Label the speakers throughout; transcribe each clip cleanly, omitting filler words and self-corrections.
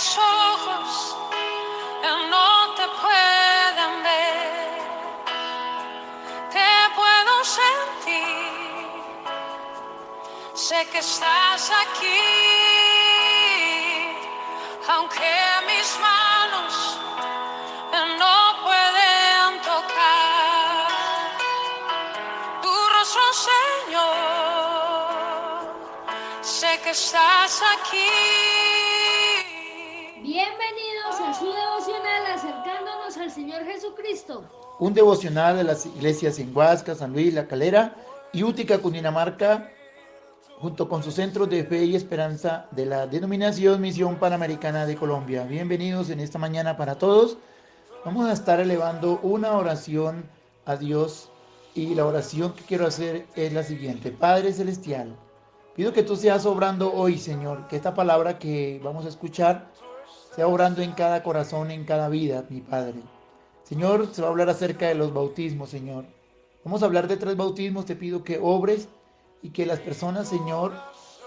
Speaker 1: mis ojos no te pueden ver, te puedo sentir, sé que estás aquí, aunque mis manos no pueden tocar tu rostro, Señor, sé que estás aquí.
Speaker 2: Bienvenidos a su devocional acercándonos al Señor Jesucristo.
Speaker 3: Un devocional de las iglesias en Huasca, San Luis, La Calera y Útica, Cundinamarca, junto con sus centros de fe y esperanza de la denominación Misión Panamericana de Colombia. Bienvenidos en esta mañana para todos. Vamos a estar elevando una oración a Dios y la oración que quiero hacer es la siguiente. Padre Celestial, pido que tú seas obrando hoy, Señor, que esta palabra que vamos a escuchar sea obrando en cada corazón, en cada vida, mi Padre. Señor, se va a hablar acerca de los bautismos, Señor. Vamos a hablar de 3 bautismos. Te pido que obres y que las personas, Señor,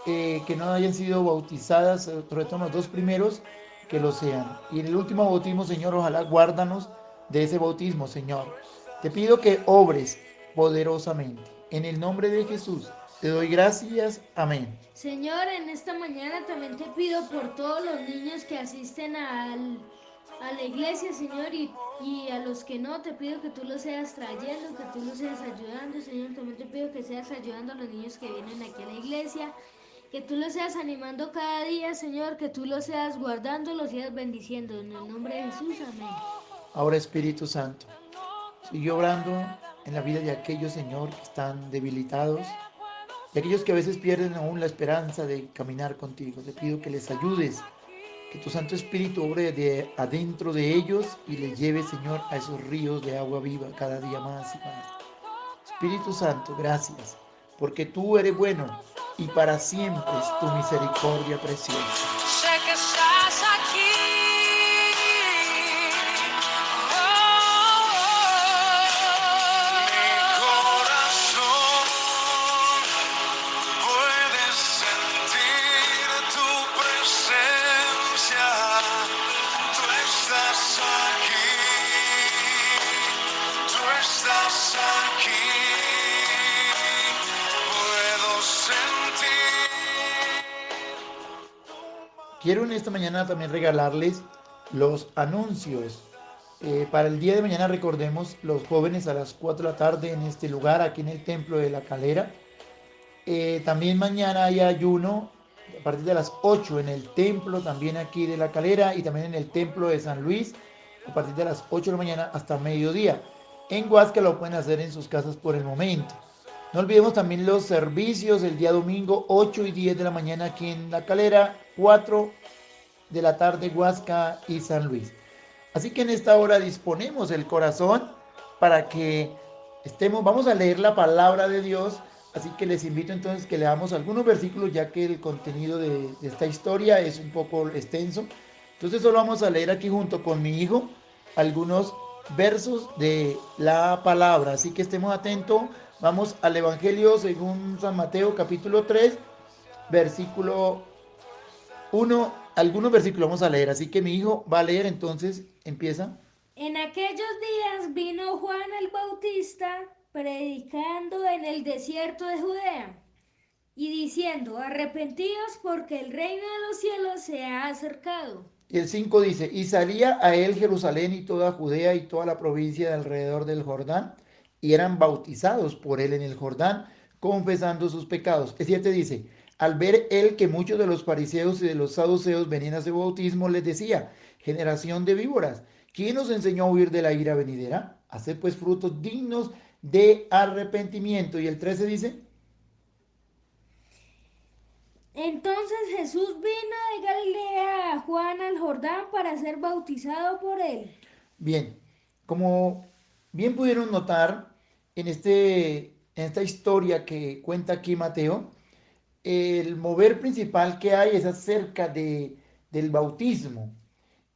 Speaker 3: que no hayan sido bautizadas, sobre todo los 2 primeros, que lo sean. Y en el último bautismo, Señor, ojalá guárdanos de ese bautismo, Señor. Te pido que obres poderosamente. En el nombre de Jesús, te doy gracias. Amén.
Speaker 2: Señor, en esta mañana también te pido por todos los niños que asisten a la iglesia, Señor, y a los que no, te pido que tú los seas trayendo, que tú los seas ayudando, Señor. También te pido que seas ayudando a los niños que vienen aquí a la iglesia, que tú los seas animando cada día, Señor, que tú los seas guardando, los seas bendiciendo. En el nombre de Jesús, amén.
Speaker 3: Ahora, Espíritu Santo, sigue obrando en la vida de aquellos, Señor, que están debilitados, de aquellos que a veces pierden aún la esperanza de caminar contigo. Te pido que les ayudes, que tu Santo Espíritu obre de adentro de ellos y les lleve, Señor, a esos ríos de agua viva cada día más y más. Espíritu Santo, gracias, porque tú eres bueno y para siempre es tu misericordia preciosa.
Speaker 1: Sé que estás aquí.
Speaker 3: Quiero en esta mañana también regalarles los anuncios. Para el día de mañana recordemos los jóvenes a las 4 de la tarde en este lugar, aquí en el Templo de la Calera. También mañana hay ayuno a partir de las 8 en el templo también aquí de la Calera y también en el templo de San Luis a partir de las 8 de la mañana hasta mediodía. En Huasca lo pueden hacer en sus casas por el momento. No olvidemos también los servicios el día domingo 8 y 10 de la mañana aquí en la Calera, 4 de la tarde Huasca y San Luis. Así que en esta hora disponemos el corazón para que vamos a leer la palabra de Dios. Así que les invito entonces que leamos algunos versículos, ya que el contenido de esta historia es un poco extenso. Entonces solo vamos a leer aquí junto con mi hijo algunos versos de la palabra. Así que estemos atentos. Vamos al Evangelio según San Mateo capítulo 3, versículo 1. Algunos versículos vamos a leer. Así que mi hijo va a leer, entonces empieza.
Speaker 2: En aquellos días vino Juan el Bautista predicando en el desierto de Judea y diciendo: arrepentíos porque el reino de los cielos se ha acercado.
Speaker 3: Y el 5 dice, y salía a él Jerusalén y toda Judea y toda la provincia de alrededor del Jordán, y eran bautizados por él en el Jordán, confesando sus pecados. El 7 dice, al ver él que muchos de los fariseos y de los saduceos venían a su bautismo, les decía, generación de víboras, ¿quién os enseñó a huir de la ira venidera? Haced pues frutos dignos de arrepentimiento. Y el 13 dice,
Speaker 2: Entonces Jesús vino de Galilea a Juan al Jordán para ser bautizado por él.
Speaker 3: bien, como bien pudieron notar en esta historia que cuenta aquí Mateo, el mover principal que hay es acerca del bautismo.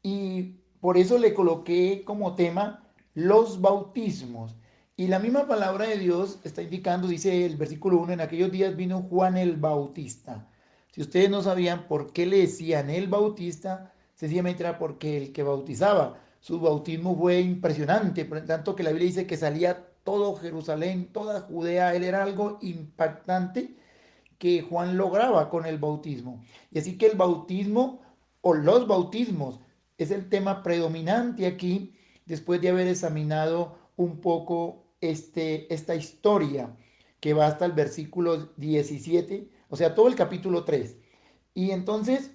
Speaker 3: Y por eso le coloqué como tema los bautismos. Y la misma palabra de Dios está indicando, dice el versículo 1, en aquellos días vino Juan el Bautista. Si ustedes no sabían por qué le decían el Bautista, sencillamente era porque el que bautizaba, su bautismo fue impresionante, por tanto que la Biblia dice que salía todo Jerusalén, toda Judea, él era algo impactante que Juan lograba con el bautismo. Y así que el bautismo o los bautismos es el tema predominante aquí, después de haber examinado un poco esta historia que va hasta el versículo 17, o sea, todo el capítulo 3. Y entonces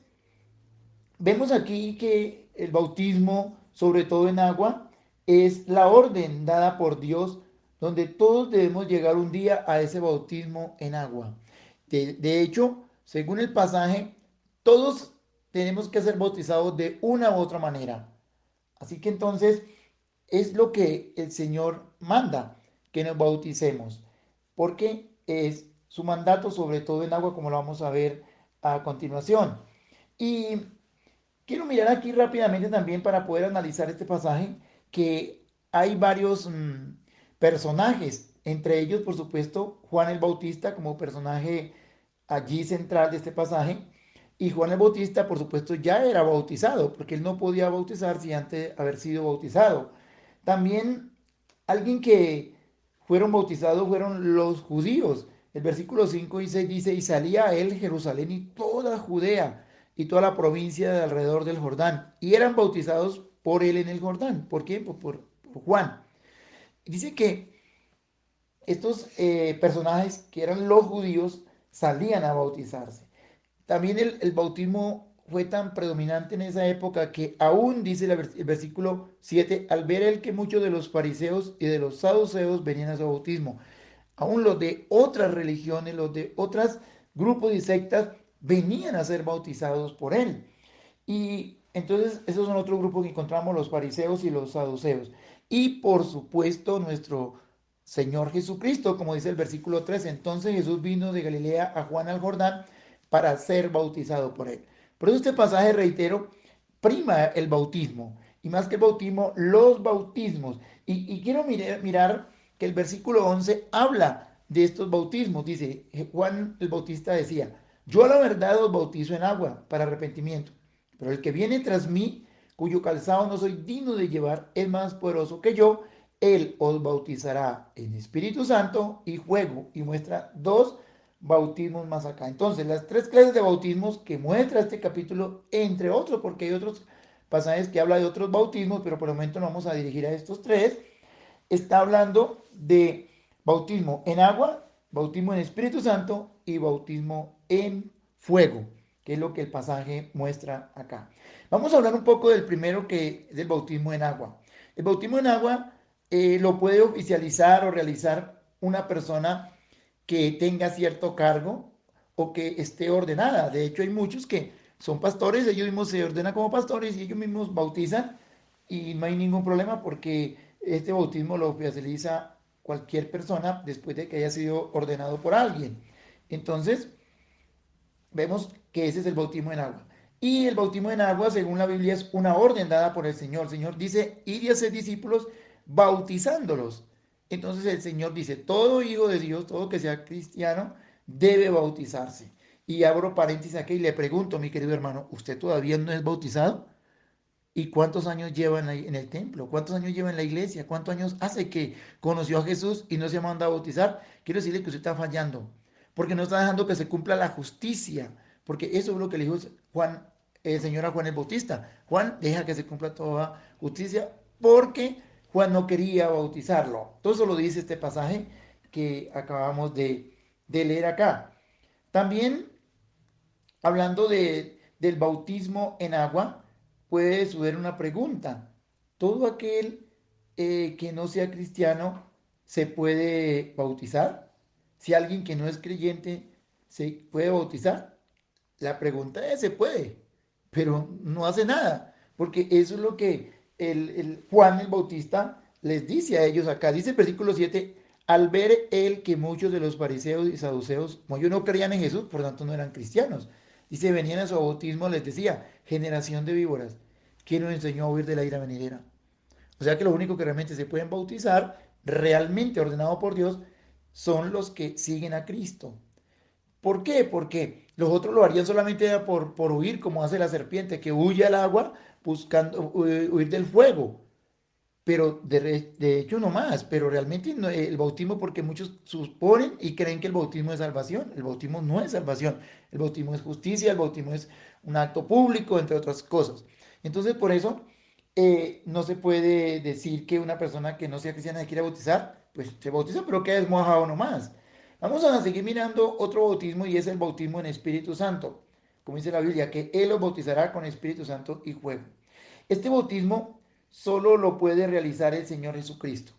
Speaker 3: vemos aquí que el bautismo, sobre todo en agua, es la orden dada por Dios, donde todos debemos llegar un día a ese bautismo en agua. De hecho, según el pasaje, todos tenemos que ser bautizados de una u otra manera. Así que entonces es lo que el Señor manda, que nos bauticemos, porque es su mandato, sobre todo en agua, como lo vamos a ver a continuación. Y quiero mirar aquí rápidamente también para poder analizar este pasaje, que hay varios personajes, entre ellos, por supuesto, Juan el Bautista como personaje allí central de este pasaje. Y Juan el Bautista, por supuesto, ya era bautizado, porque él no podía bautizar sin antes haber sido bautizado. También alguien que fueron bautizados fueron los judíos. El versículo 5 y 6 dice, y salía a él Jerusalén y toda Judea y toda la provincia de alrededor del Jordán, y eran bautizados por él en el Jordán. ¿Por qué? Por Juan. Dice que estos personajes que eran los judíos salían a bautizarse. También el bautismo fue tan predominante en esa época que aún dice el versículo 7, al ver él que muchos de los fariseos y de los saduceos venían a su bautismo, aún los de otras religiones, los de otros grupos y sectas venían a ser bautizados por él. Y entonces esos son otros grupos que encontramos, los fariseos y los saduceos. Y por supuesto nuestro Señor Jesucristo, como dice el versículo 3, entonces Jesús vino de Galilea a Juan al Jordán para ser bautizado por él. Por eso este pasaje, reitero, prima el bautismo. Y más que el bautismo, los bautismos. Y quiero mirar que el versículo 11 habla de estos bautismos. Dice, Juan el Bautista decía, yo a la verdad os bautizo en agua para arrepentimiento, pero el que viene tras mí, cuyo calzado no soy digno de llevar, es más poderoso que yo. Él os bautizará en Espíritu Santo y fuego. Y muestra dos bautismos más acá. Entonces, las tres clases de bautismos que muestra este capítulo, entre otros, porque hay otros pasajes que habla de otros bautismos, pero por el momento nos vamos a dirigir a estos tres, está hablando de bautismo en agua, bautismo en Espíritu Santo y bautismo en fuego, que es lo que el pasaje muestra acá. Vamos a hablar un poco del primero, que es el bautismo en agua. El bautismo en agua lo puede oficializar o realizar una persona que tenga cierto cargo o que esté ordenada. De hecho, hay muchos que son pastores, ellos mismos se ordenan como pastores y ellos mismos bautizan y no hay ningún problema porque este bautismo lo oficializa cualquier persona después de que haya sido ordenado por alguien. Entonces, vemos que ese es el bautismo en agua. Y el bautismo en agua, según la Biblia, es una orden dada por el Señor. El Señor dice, id y hacer discípulos bautizándolos. Entonces el Señor dice, todo hijo de Dios, todo que sea cristiano, debe bautizarse. Y abro paréntesis aquí y le pregunto, mi querido hermano, ¿usted todavía no es bautizado? ¿Y cuántos años lleva en el templo? ¿Cuántos años lleva en la iglesia? ¿Cuántos años hace que conoció a Jesús y no se ha mandado a bautizar? Quiero decirle que usted está fallando, porque no está dejando que se cumpla la justicia, porque eso es lo que le dijo Juan, el Señor a Juan el Bautista. Juan, deja que se cumpla toda justicia, porque Juan no quería bautizarlo. Todo eso lo dice este pasaje que acabamos de leer acá. También, hablando del bautismo en agua, puede subir una pregunta. ¿Todo aquel que no sea cristiano se puede bautizar? Si alguien que no es creyente se puede bautizar, la pregunta es, se puede, pero no hace nada, porque eso es lo que el Juan el Bautista les dice a ellos acá. Dice el versículo 7, al ver él que muchos de los fariseos y saduceos, como ellos no creían en Jesús, por tanto no eran cristianos, dice, venían a su bautismo, les decía, generación de víboras, ¿quién nos enseñó a huir de la ira venidera? O sea que lo único que realmente se pueden bautizar, realmente ordenado por Dios, son los que siguen a Cristo. ¿Por qué? Porque los otros lo harían solamente por huir, como hace la serpiente, que huye al agua buscando huir del fuego. Pero de hecho no más, pero realmente el bautismo, porque muchos suponen y creen que el bautismo es salvación. El bautismo no es salvación, el bautismo es justicia, el bautismo es un acto público, entre otras cosas. Entonces, por eso no se puede decir que una persona que no sea cristiana se quiera bautizar, pues se bautiza, pero queda desmojado nomás. Vamos a seguir mirando otro bautismo y es el bautismo en Espíritu Santo. Como dice la Biblia, que Él los bautizará con Espíritu Santo y fuego. Este bautismo solo lo puede realizar el Señor Jesucristo.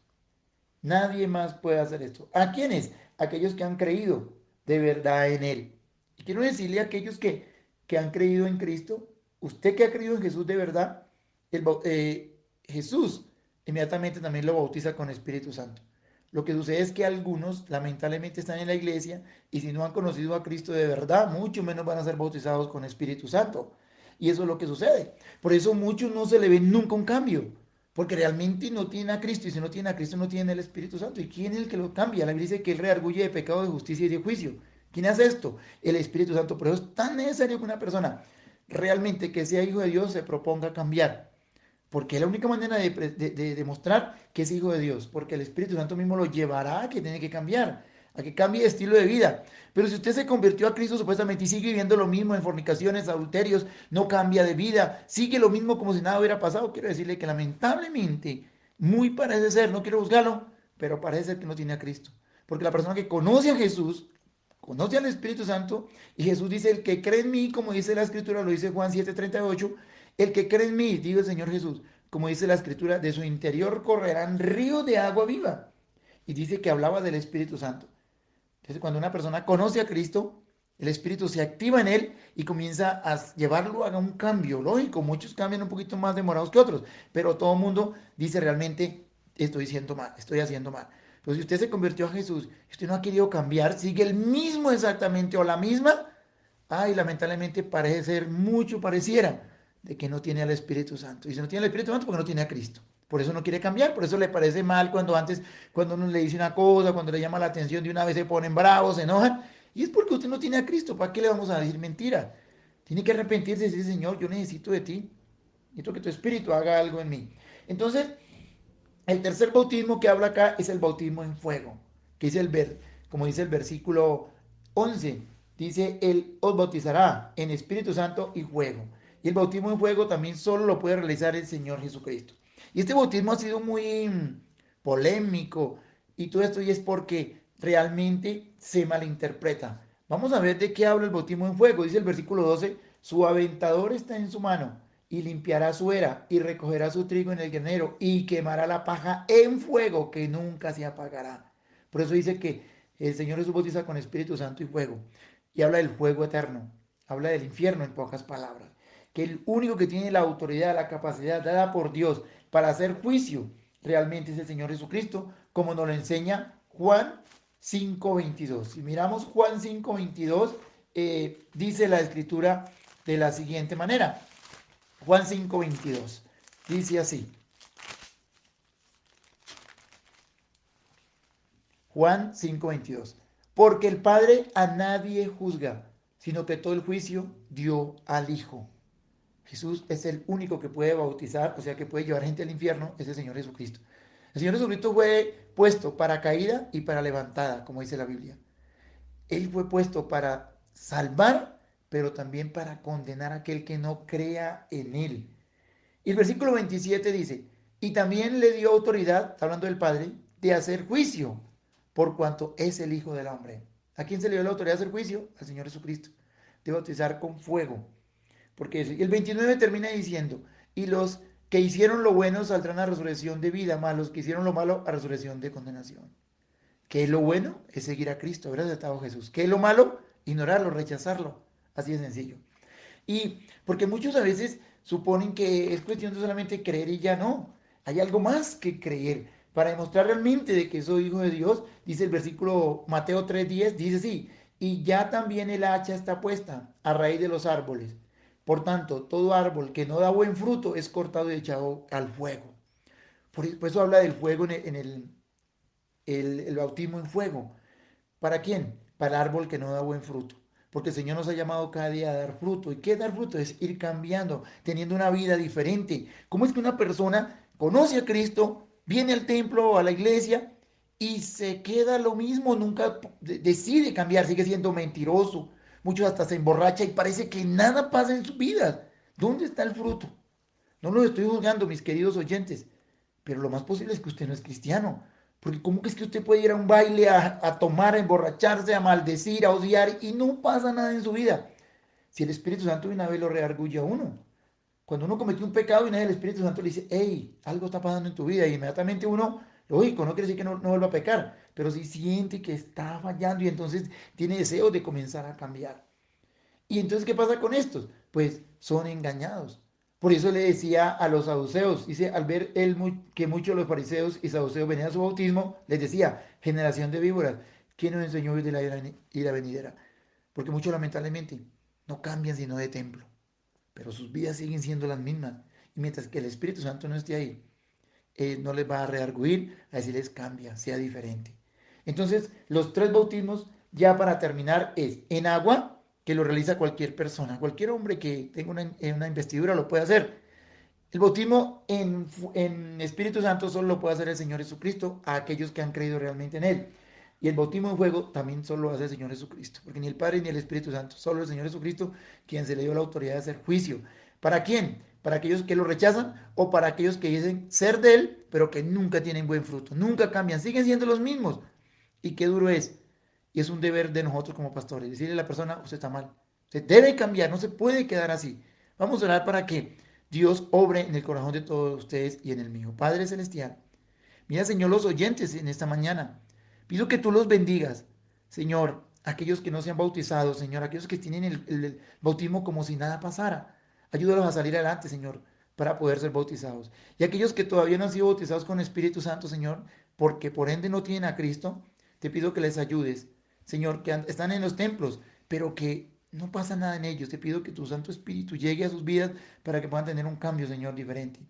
Speaker 3: Nadie más puede hacer esto. ¿A quiénes? Aquellos que han creído de verdad en Él. Y quiero decirle a aquellos que han creído en Cristo, usted que ha creído en Jesús de verdad, Jesús inmediatamente también lo bautiza con Espíritu Santo. Lo que sucede es que algunos lamentablemente están en la iglesia y si no han conocido a Cristo de verdad, mucho menos van a ser bautizados con Espíritu Santo. Y eso es lo que sucede. Por eso muchos no se le ven nunca un cambio, porque realmente no tienen a Cristo y si no tienen a Cristo no tienen el Espíritu Santo. ¿Y quién es el que lo cambia? La Biblia dice que Él redarguye de pecado, de justicia y de juicio. ¿Quién hace esto? El Espíritu Santo. Por eso es tan necesario que una persona realmente que sea hijo de Dios se proponga cambiar. Porque es la única manera de demostrar que es hijo de Dios. Porque el Espíritu Santo mismo lo llevará a que tiene que cambiar, a que cambie de estilo de vida. Pero si usted se convirtió a Cristo supuestamente y sigue viviendo lo mismo en fornicaciones, adulterios, no cambia de vida, sigue lo mismo como si nada hubiera pasado, quiero decirle que lamentablemente, muy parece ser, no quiero juzgarlo, pero parece ser que no tiene a Cristo. Porque la persona que conoce a Jesús, conoce al Espíritu Santo, y Jesús dice, el que cree en mí, como dice la Escritura, lo dice Juan 7:38, el que cree en mí, digo el Señor Jesús, como dice la Escritura, de su interior correrán ríos de agua viva. Y dice que hablaba del Espíritu Santo. Entonces, cuando una persona conoce a Cristo, el Espíritu se activa en él y comienza a llevarlo a un cambio. Lógico, muchos cambian un poquito más demorados que otros, pero todo el mundo dice realmente, estoy haciendo mal, estoy haciendo mal. Pero si usted se convirtió a Jesús, usted no ha querido cambiar, sigue el mismo exactamente o la misma, ay, lamentablemente parece ser mucho, pareciera, de que no tiene al Espíritu Santo. Y si no tiene al Espíritu Santo, porque no tiene a Cristo. Por eso no quiere cambiar, por eso le parece mal cuando antes, cuando uno le dice una cosa, cuando le llama la atención, de una vez se ponen bravos, se enojan. Y es porque usted no tiene a Cristo. ¿Para qué le vamos a decir mentira? Tiene que arrepentirse y decir, Señor, yo necesito de ti. Necesito que tu Espíritu haga algo en mí. Entonces, el tercer bautismo que habla acá es el bautismo en fuego, que dice como dice el versículo 11, dice, Él os bautizará en Espíritu Santo y fuego. Y el bautismo en fuego también solo lo puede realizar el Señor Jesucristo. Y este bautismo ha sido muy polémico y todo esto y es porque realmente se malinterpreta. Vamos a ver de qué habla el bautismo en fuego. Dice el versículo 12, su aventador está en su mano y limpiará su era y recogerá su trigo en el granero y quemará la paja en fuego que nunca se apagará. Por eso dice que el Señor Jesús bautiza con Espíritu Santo y fuego y habla del fuego eterno, habla del infierno en pocas palabras, que el único que tiene la autoridad, la capacidad dada por Dios para hacer juicio realmente es el Señor Jesucristo, como nos lo enseña Juan 5:22. Si miramos Juan 5:22, dice la escritura de la siguiente manera. Juan 5:22. Dice así. Juan 5:22. Porque el Padre a nadie juzga, sino que todo el juicio dio al Hijo. Jesús es el único que puede bautizar, o sea, que puede llevar gente al infierno, es el Señor Jesucristo. El Señor Jesucristo fue puesto para caída y para levantada, como dice la Biblia. Él fue puesto para salvar, pero también para condenar a aquel que no crea en Él. Y el versículo 27 dice, y también le dio autoridad, hablando del Padre, de hacer juicio, por cuanto es el Hijo del Hombre. ¿A quién se le dio la autoridad de hacer juicio? Al Señor Jesucristo. De bautizar con fuego. Porque el 29 termina diciendo, y los que hicieron lo bueno saldrán a resurrección de vida, más los que hicieron lo malo a resurrección de condenación. ¿Qué es lo bueno? Es seguir a Cristo, haber aceptado a Jesús. ¿Qué es lo malo? Ignorarlo, rechazarlo. Así de sencillo. Y porque muchos a veces suponen que es cuestión de solamente creer y ya no. Hay algo más que creer. Para demostrar realmente de que soy hijo de Dios, dice el versículo Mateo 3:10, dice así, y ya también el hacha está puesta a raíz de los árboles. Por tanto, todo árbol que no da buen fruto es cortado y echado al fuego. Por eso habla del fuego en el bautismo en fuego. ¿Para quién? para el árbol que no da buen fruto. Porque el Señor nos ha llamado cada día a dar fruto. ¿Y qué es dar fruto? Es ir cambiando, teniendo una vida diferente. ¿Cómo es que una persona conoce a Cristo, viene al templo, a la iglesia y se queda lo mismo? Nunca decide cambiar, sigue siendo mentiroso. Muchos hasta se emborracha y parece que nada pasa en su vida. ¿Dónde está el fruto? No lo estoy juzgando, mis queridos oyentes, pero lo más posible es que usted no es cristiano. Porque ¿cómo que es que usted puede ir a un baile a tomar, a emborracharse, a maldecir, a odiar y no pasa nada en su vida? Si el Espíritu Santo de una vez lo redarguye a uno. Cuando uno cometió un pecado y una vez el Espíritu Santo le dice, hey, algo está pasando en tu vida, y inmediatamente uno, lógico, no quiere decir que no vuelva a pecar, pero sí siente que está fallando y entonces tiene deseo de comenzar a cambiar. Y entonces, ¿qué pasa con estos? Pues son engañados. Por eso le decía a los saduceos, dice, al ver él que muchos de los fariseos y saduceos venían a su bautismo, les decía, generación de víboras, ¿quién nos enseñó hoy de la ira venidera? Porque muchos lamentablemente no cambian sino de templo, pero sus vidas siguen siendo las mismas. Y mientras que el Espíritu Santo no esté ahí, no les va a redarguir, a decirles cambia, sea diferente. Entonces, los tres bautismos, ya para terminar, es en agua, que lo realiza cualquier persona, cualquier hombre que tenga una investidura lo puede hacer. El bautismo en Espíritu Santo solo lo puede hacer el Señor Jesucristo a aquellos que han creído realmente en Él. Y el bautismo en fuego también solo lo hace el Señor Jesucristo, porque ni el Padre ni el Espíritu Santo, solo el Señor Jesucristo, quien se le dio la autoridad de hacer juicio. ¿Para quién? Para aquellos que lo rechazan o para aquellos que dicen ser de Él, pero que nunca tienen buen fruto, nunca cambian, siguen siendo los mismos. Y qué duro es. Y es un deber de nosotros como pastores, decirle a la persona, usted está mal, usted debe cambiar, no se puede quedar así. Vamos a orar para que Dios obre en el corazón de todos ustedes y en el mío. Padre Celestial, mira, Señor, los oyentes en esta mañana. Pido que tú los bendigas, Señor, aquellos que no se han bautizado, Señor, aquellos que tienen el bautismo como si nada pasara. Ayúdalos a salir adelante, Señor, para poder ser bautizados. Y aquellos que todavía no han sido bautizados con el Espíritu Santo, Señor, porque por ende no tienen a Cristo, te pido que les ayudes, Señor, que están en los templos, pero que no pasa nada en ellos. Te pido que tu Santo Espíritu llegue a sus vidas para que puedan tener un cambio, Señor, diferente.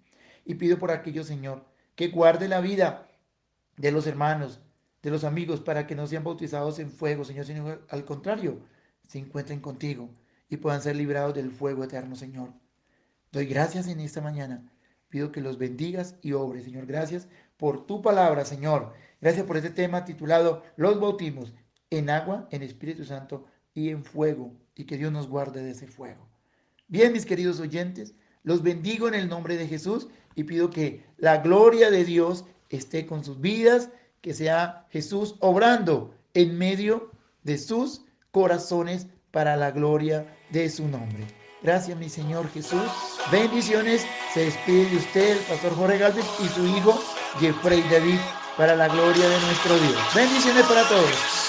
Speaker 3: Y pido por aquellos, Señor, que guarde la vida de los hermanos, de los amigos, para que no sean bautizados en fuego, Señor, sino al contrario, se encuentren contigo y puedan ser librados del fuego eterno, Señor. Doy gracias en esta mañana. Pido que los bendigas y obres, Señor. Gracias por tu palabra, Señor. Gracias por este tema titulado Los bautismos en agua, en Espíritu Santo y en fuego. Y que Dios nos guarde de ese fuego. Bien, mis queridos oyentes, los bendigo en el nombre de Jesús y pido que la gloria de Dios esté con sus vidas, que sea Jesús obrando en medio de sus corazones para la gloria de su nombre. Gracias, mi Señor Jesús. Bendiciones. Se despide de usted, el pastor Jorge Galvez y su hijo Jeffrey David, para la gloria de nuestro Dios. Bendiciones para todos.